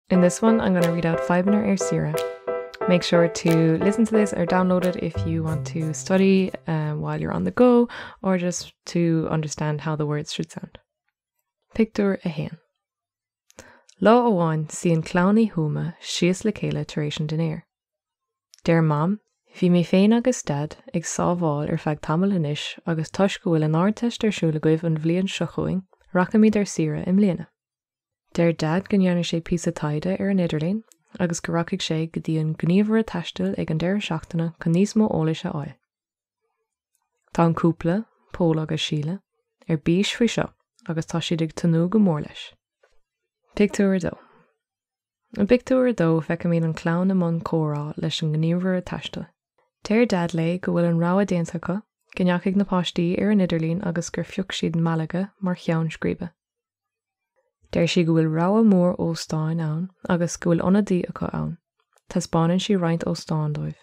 In this one, I'm going to read out Fadhbanna saoire. Make sure to listen to this or download it if you want to study while you're on the go or just to understand how the words should sound. Pictiúr a hain. Lá amháin síon clowní húma síos le chéile tar éis an duine. Dear Mom, bhí mé féin agus dad ag sábháil ar feadh tamil inis agus toisc go bhfuil an áirteist arsúla goibh an bhliain seo chuing racha míad ar saoire im mbliana. Deir dad go ndearna sé píosa taide ar an Idirlín agus go rachaigh sé go dtí an gníomhar taistil ag an deir seachtaine chu níos mó eolaithe áil. Tá an cúpla, Pól agus Síle, ar bís faoi seo agus tá siad ag tanú go mór leis. Pictiúr dó. An pictiúr dó feicim míad an clown amón córá leis an gníomhar taistil. Deir dad le go bhfuil an rá a déantacha go ndeachaigh na páistí ar an Idirlín agus gur phioch siad Malaga mar cheann scríbe. Deir si go bhfuil rá mór óstáin ann agus go bhfuil ionadaí acu ann. Tá spáinnn si roinnt óstáin dóibh.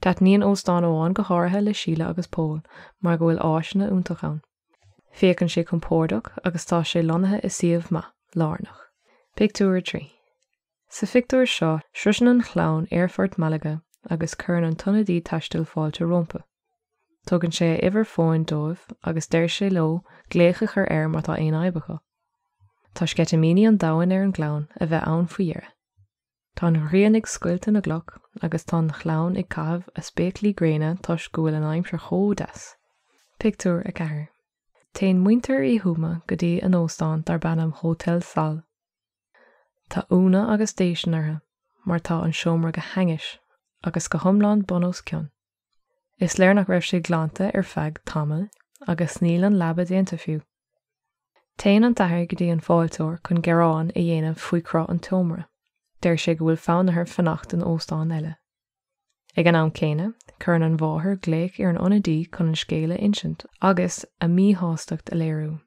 Dat níon óstáin óháin go háirithe le Síle agus Pól mar go bhfuil áisina úntach ann. Féacann sé compordach agus tá sé lonathe is siomh ma, lárnach. Pictiúr 3. Sa pictiúr seo sruiseann an clown Airfort Malaga agus chuireann an tonadaí taistil fáilte rompa. Tugann sé iver fóin dóibh agus deir sé leo gléocha chur air mar tá aon aibecha. Tá scetamíní an dahain ar an gclown a bheith ann faoi dhearr. Tá an rian ag scoilte na gluc agus tá an clown ag cabh a spéaclí gréine toisc go bhfuil an aimsir chó deas. Pictiúr a 4. Téann muintir í húma go dtí an óstáin Fadhbanna Hotel Sal. Tá úna agus staisiúnartha mar tá an seomra go hangis agus go thomláin bonós cionn. Is léir nach raibh sé glánta ar feadh tamil agus níl an labba déanta fiú. Téann an tathair go dtí an fáilteoir chun gearán a dhéanamh faoi crá an tomra. Deir sé go bhfuil fánathar fannacht an óstáin eile. Ag an am céine, chuireann an bháthair gléic ar an ionadaí chun an scéile insint agus a míthóstacht a léirú.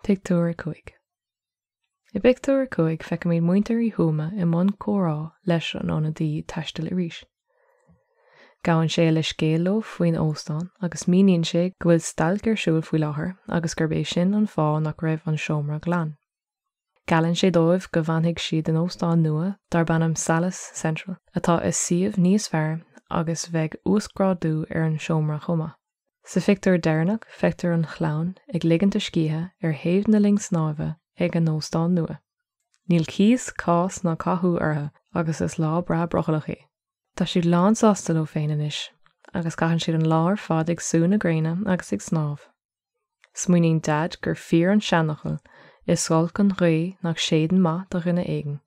Pictiúr 5. I pictiúr 5 feicim míad muintir í húma i mbun córá leis an ionadaí taistil arís. Gabhann sé le scéal ó faoin óstáin agus míonn sé go bhfuil stailc arsúil faoi láthair agus gur bé sin an fá nach raibh an seomra glán. Galann sé dóibh go bhainfidh siad an óstáin nua Fadhbanna Salas Central atá is siomh níos fearr agus bheith úscrádú ar an seomra chuma. Sa pictiúr dearnach feictear an clown ag ligannta scíthe ar thaobh na ling snáibhe ag an óstáin nua. Níl cíos cás ná cathú ortha agus is lá bra brochalach é. Tá siad lán sástal ó féin inis agus caitheann siad an lár fad ag sú na gréine agus ag snábh. Smaoinigh dad gur fíor an seanachil is sáil chun ré nach séadan maith do rinne éigean.